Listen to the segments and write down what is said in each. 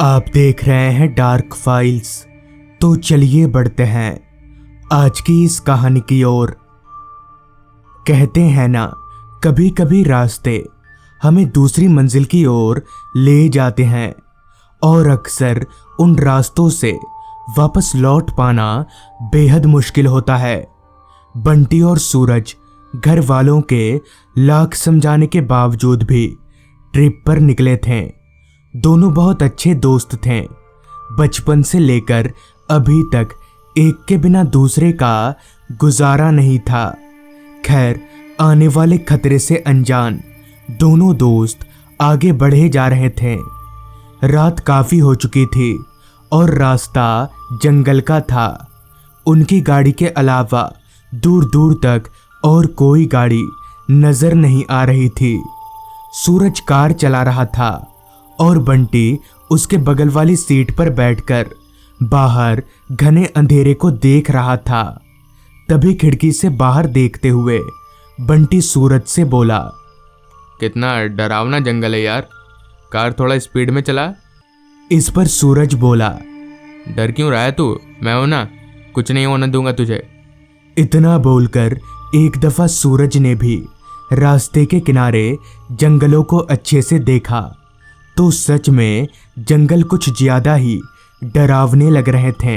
आप देख रहे हैं डार्क फाइल्स। तो चलिए बढ़ते हैं आज की इस कहानी की ओर। कहते हैं ना, कभी कभी रास्ते हमें दूसरी मंजिल की ओर ले जाते हैं और अक्सर उन रास्तों से वापस लौट पाना बेहद मुश्किल होता है। बंटी और सूरज घर वालों के लाख समझाने के बावजूद भी ट्रिप पर निकले थे। दोनों बहुत अच्छे दोस्त थे। बचपन से लेकर अभी तक एक के बिना दूसरे का गुजारा नहीं था। खैर, आने वाले खतरे से अनजान दोनों दोस्त आगे बढ़े जा रहे थे। रात काफी हो चुकी थी और रास्ता जंगल का था। उनकी गाड़ी के अलावा दूर दूर तक और कोई गाड़ी नजर नहीं आ रही थी। सूरज कार चला रहा था और बंटी उसके बगल वाली सीट पर बैठकर बाहर घने अंधेरे को देख रहा था। तभी खिड़की से बाहर देखते हुए बंटी सूरज से बोला, कितना डरावना जंगल है यार, कार थोड़ा स्पीड में चला। इस पर सूरज बोला, डर क्यों रहा है तू? मैं हूं ना, कुछ नहीं होने दूंगा तुझे। इतना बोलकर एक दफा सूरज ने भी रास्ते के किनारे जंगलों को अच्छे से देखा तो सच में जंगल कुछ ज्यादा ही डरावने लग रहे थे।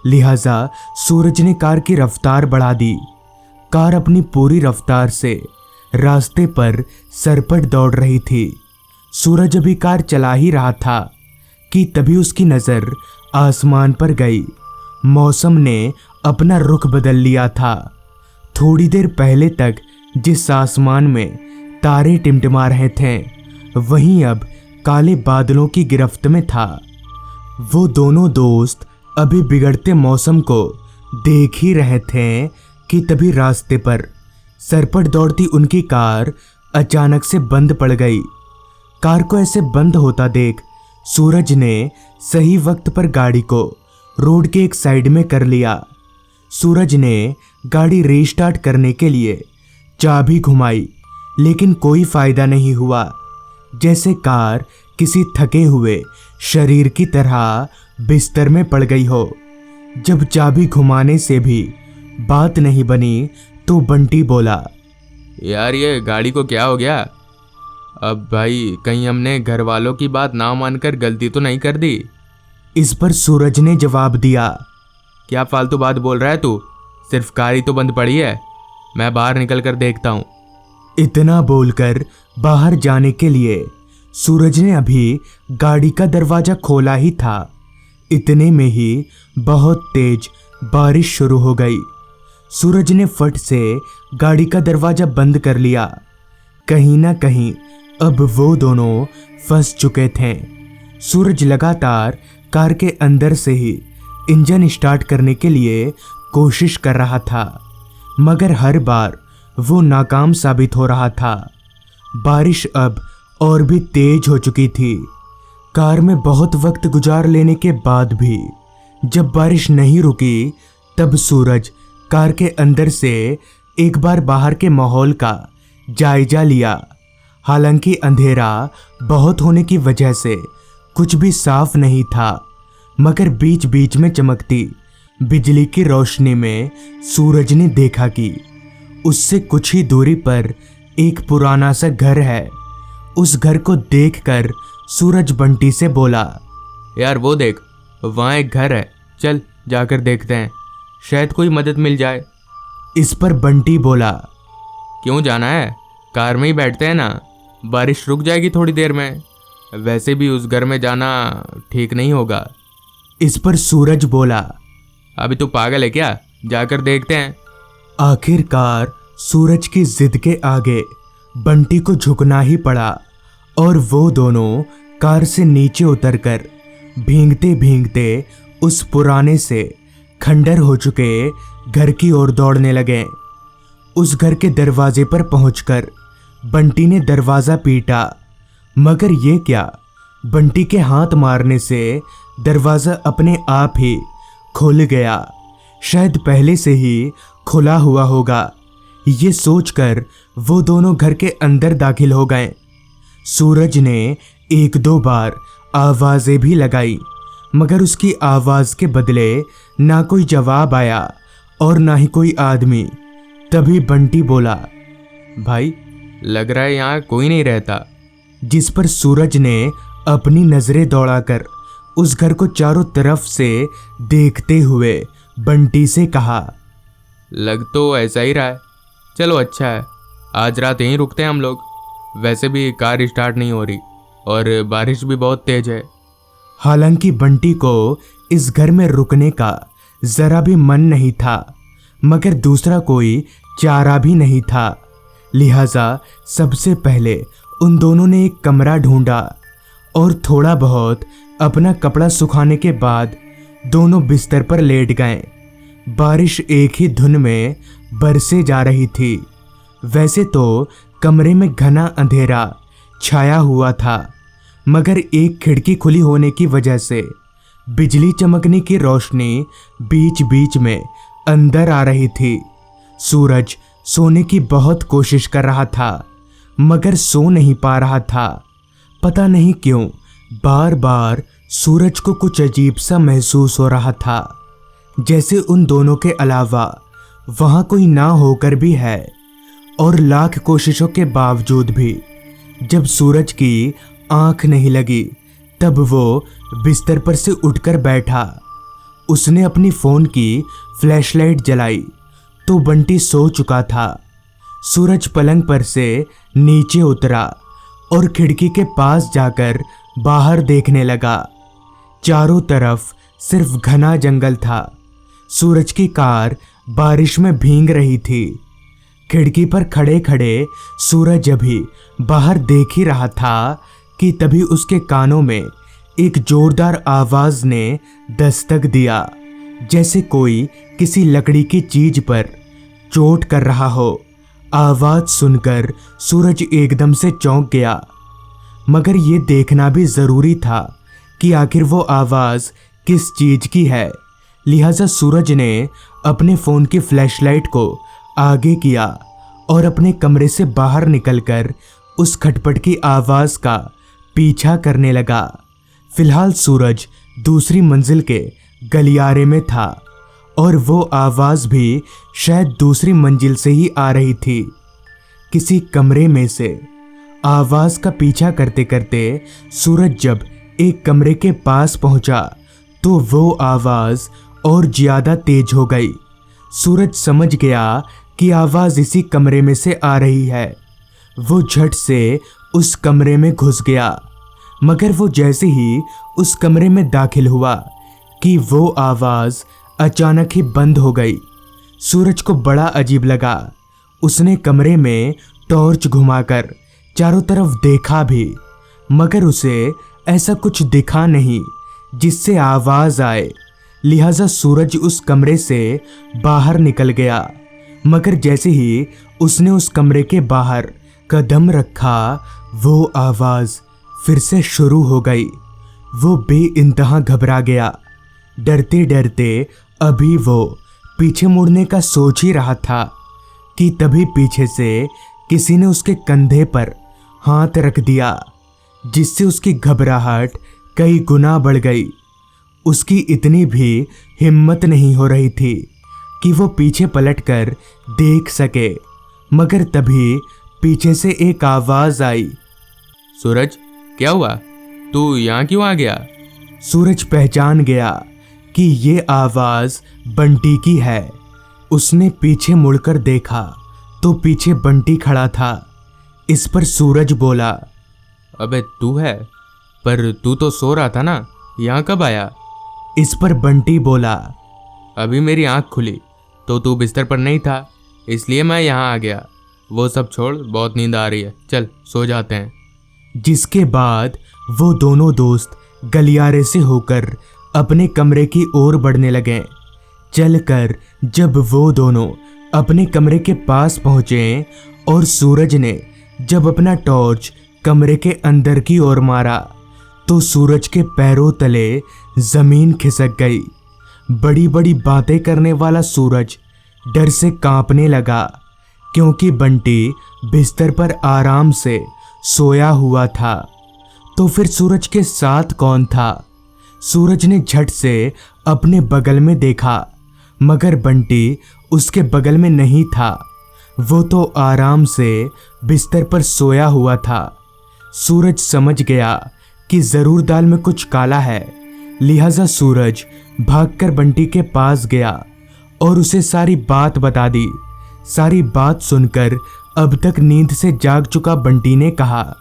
लिहाजा सूरज ने कार की रफ्तार बढ़ा दी। कार अपनी पूरी रफ्तार से रास्ते पर सरपट दौड़ रही थी। सूरज अभी कार चला ही रहा था कि तभी उसकी नज़र आसमान पर गई। मौसम ने अपना रुख बदल लिया था। थोड़ी देर पहले तक जिस आसमान में तारे टिमटिमा रहे थे, वहीं अब काले बादलों की गिरफ्त में था। वो दोनों दोस्त अभी बिगड़ते मौसम को देख ही रहे थे कि तभी रास्ते पर सरपट दौड़ती उनकी कार अचानक से बंद पड़ गई। कार को ऐसे बंद होता देख सूरज ने सही वक्त पर गाड़ी को रोड के एक साइड में कर लिया। सूरज ने गाड़ी रीस्टार्ट करने के लिए चाबी घुमाई, लेकिन कोई फायदा नहीं हुआ। जैसे कार किसी थके हुए शरीर की तरह बिस्तर में पड़ गई हो। जब चाबी घुमाने से भी बात नहीं बनी तो बंटी बोला, यार ये गाड़ी को क्या हो गया? अब भाई कहीं हमने घर वालों की बात ना मानकर गलती तो नहीं कर दी? इस पर सूरज ने जवाब दिया, क्या फालतू बात बोल रहा है तू? सिर्फ कार ही तो बंद पड़ी है, मैं बाहर निकल कर देखता हूँ। इतना बोलकर बाहर जाने के लिए सूरज ने अभी गाड़ी का दरवाजा खोला ही था। इतने में ही बहुत तेज बारिश शुरू हो गई। सूरज ने फट से गाड़ी का दरवाजा बंद कर लिया। कहीं ना कहीं अब वो दोनों फंस चुके थे। सूरज लगातार कार के अंदर से ही इंजन स्टार्ट करने के लिए कोशिश कर रहा था, मगर हर बार वो नाकाम साबित हो रहा था। बारिश अब और भी तेज हो चुकी थी। कार में बहुत वक्त गुजार लेने के बाद भी जब बारिश नहीं रुकी, तब सूरज कार के अंदर से एक बार बाहर के माहौल का जायजा लिया। हालांकि अंधेरा बहुत होने की वजह से कुछ भी साफ नहीं था, मगर बीच बीच में चमकती बिजली की रोशनी में सूरज ने देखा कि उससे कुछ ही दूरी पर एक पुराना सा घर है। उस घर को देखकर सूरज बंटी से बोला, यार वो देख, वहाँ एक घर है, चल जाकर देखते हैं, शायद कोई मदद मिल जाए। इस पर बंटी बोला, क्यों जाना है, कार में ही बैठते हैं ना, बारिश रुक जाएगी थोड़ी देर में। वैसे भी उस घर में जाना ठीक नहीं होगा। इस पर सूरज बोला, अभी तू पागल है क्या, जाकर देखते हैं। आखिरकार सूरज की जिद के आगे बंटी को झुकना ही पड़ा और वो दोनों कार से नीचे उतरकर भींगते भींगते उस पुराने से खंडर हो चुके घर की ओर दौड़ने लगे। उस घर के दरवाजे पर पहुंचकर बंटी ने दरवाज़ा पीटा, मगर ये क्या, बंटी के हाथ मारने से दरवाज़ा अपने आप ही खुल गया। शायद पहले से ही खुला हुआ होगा। ये सोचकर वो दोनों घर के अंदर दाखिल हो गए। सूरज ने एक दो बार आवाजें भी लगाई, मगर उसकी आवाज के बदले ना कोई जवाब आया और ना ही कोई आदमी। तभी बंटी बोला, भाई लग रहा है यहाँ कोई नहीं रहता। जिस पर सूरज ने अपनी नजरें दौड़ाकर उस घर को चारों तरफ से देखते हुए बंटी से कहा, लग तो ऐसा ही रहा है। चलो अच्छा है, आज रात यहीं रुकते हैं हम लोग। वैसे भी कार स्टार्ट नहीं हो रही और बारिश भी बहुत तेज है। हालांकि बंटी को इस घर में रुकने का जरा भी मन नहीं था, मगर दूसरा कोई चारा भी नहीं था। लिहाजा सबसे पहले उन दोनों ने एक कमरा ढूंढा और थोड़ा बहुत अपना कपड़ा सुखाने के बाद दोनों बिस्तर पर लेट गए। बारिश एक ही धुन में बरसे जा रही थी। वैसे तो कमरे में घना अंधेरा छाया हुआ था, मगर एक खिड़की खुली होने की वजह से बिजली चमकने की रोशनी बीच बीच में अंदर आ रही थी। सूरज सोने की बहुत कोशिश कर रहा था, मगर सो नहीं पा रहा था। पता नहीं क्यों बार बार सूरज को कुछ अजीब सा महसूस हो रहा था, जैसे उन दोनों के अलावा वहां कोई ना होकर भी है। और लाख कोशिशों के बावजूद भी जब सूरज की आंख नहीं लगी, तब वो बिस्तर पर से उठकर बैठा। उसने अपनी फोन की फ्लैशलाइट जलाई तो बंटी सो चुका था। सूरज पलंग पर से नीचे उतरा और खिड़की के पास जाकर बाहर देखने लगा। चारों तरफ सिर्फ घना जंगल था। सूरज की कार बारिश में भीग रही थी। खिड़की पर खड़े खड़े सूरज अभी बाहर देख ही रहा था कि तभी उसके कानों में एक जोरदार आवाज ने दस्तक दिया, जैसे कोई किसी लकड़ी की चीज पर चोट कर रहा हो। आवाज सुनकर सूरज एकदम से चौंक गया, मगर ये देखना भी जरूरी था कि आखिर वो आवाज किस चीज की है। लिहाजा सूरज ने अपने फोन की फ्लैशलाइट को आगे किया और अपने कमरे से बाहर निकलकर उस खटपट की आवाज का पीछा करने लगा। फिलहाल सूरज दूसरी मंजिल के गलियारे में था और वो आवाज भी शायद दूसरी मंजिल से ही आ रही थी। किसी कमरे में से आवाज का पीछा करते करते सूरज जब एक कमरे के पास पहुंचा तो वो आवाज और ज्यादा तेज हो गई। सूरज समझ गया कि आवाज इसी कमरे में से आ रही है। वो झट से उस कमरे में घुस गया, मगर वो जैसे ही उस कमरे में दाखिल हुआ कि वो आवाज अचानक ही बंद हो गई। सूरज को बड़ा अजीब लगा। उसने कमरे में टॉर्च घुमाकर चारों तरफ देखा भी, मगर उसे ऐसा कुछ दिखा नहीं जिससे आवाज आए। लिहाजा सूरज उस कमरे से बाहर निकल गया, मगर जैसे ही उसने उस कमरे के बाहर कदम रखा, वो आवाज फिर से शुरू हो गई। वो बेइंतहा घबरा गया। डरते डरते अभी वो पीछे मुड़ने का सोच ही रहा था कि तभी पीछे से किसी ने उसके कंधे पर हाथ रख दिया, जिससे उसकी घबराहट कई गुना बढ़ गई। उसकी इतनी भी हिम्मत नहीं हो रही थी कि वो पीछे पलटकर देख सके, मगर तभी पीछे से एक आवाज आई, सूरज क्या हुआ, तू यहाँ क्यों आ गया? सूरज पहचान गया कि ये आवाज बंटी की है। उसने पीछे मुड़कर देखा तो पीछे बंटी खड़ा था। इस पर सूरज बोला, अबे तू है, पर तू तो सो रहा था ना, यहाँ कब आया? इस पर बंटी बोला, अभी मेरी आंख खुली तो तू बिस्तर पर नहीं था, इसलिए मैं यहाँ आ गया। वो सब छोड़, बहुत नींद आ रही है, चल सो जाते हैं। जिसके बाद वो दोनों दोस्त गलियारे से होकर अपने कमरे की ओर बढ़ने लगे। चलकर जब वो दोनों अपने कमरे के पास पहुंचे और सूरज ने जब अपना टॉर्च कमरे के अंदर की ओर मारा तो सूरज के पैरों तले जमीन खिसक गई। बड़ी बड़ी बातें करने वाला सूरज डर से कांपने लगा, क्योंकि बंटी बिस्तर पर आराम से सोया हुआ था। तो फिर सूरज के साथ कौन था? सूरज ने झट से अपने बगल में देखा, मगर बंटी उसके बगल में नहीं था। वो तो आराम से बिस्तर पर सोया हुआ था। सूरज समझ गया कि जरूर दाल में कुछ काला है, लिहाजा सूरज भागकर बंटी के पास गया और उसे सारी बात बता दी। सारी बात सुनकर अब तक नींद से जाग चुका बंटी ने कहा,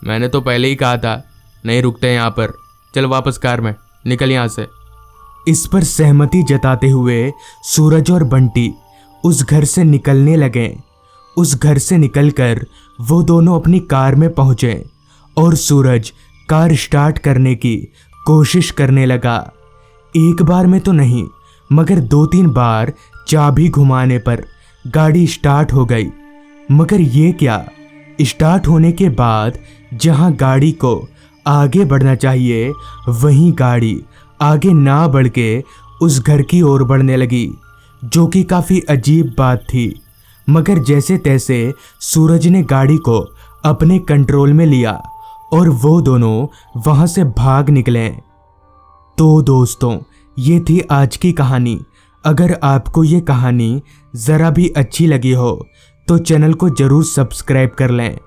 मैंने तो पहले ही कहा था नहीं रुकते यहाँ पर, चल वापस कार में, निकल यहाँ से। इस पर सहमति जताते हुए सूरज और बंटी उस घर से निकलने लगे। उस घर से निकलकर वो दोनों अपनी कार में पहुंचे और सूरज कार स्टार्ट करने की कोशिश करने लगा। एक बार में तो नहीं, मगर 2-3 बार चाबी घुमाने पर गाड़ी स्टार्ट हो गई। मगर ये क्या, स्टार्ट होने के बाद जहां गाड़ी को आगे बढ़ना चाहिए वहीं गाड़ी आगे ना बढ़ के उस घर की ओर बढ़ने लगी, जो कि काफ़ी अजीब बात थी। मगर जैसे तैसे सूरज ने गाड़ी को अपने कंट्रोल में लिया और वो दोनों वहां से भाग निकले। तो दोस्तों, ये थी आज की कहानी। अगर आपको ये कहानी ज़रा भी अच्छी लगी हो तो चैनल को ज़रूर सब्सक्राइब कर लें।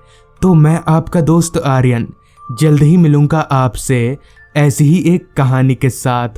तो मैं आपका दोस्त आर्यन जल्द ही मिलूँगा आपसे ऐसी ही एक कहानी के साथ।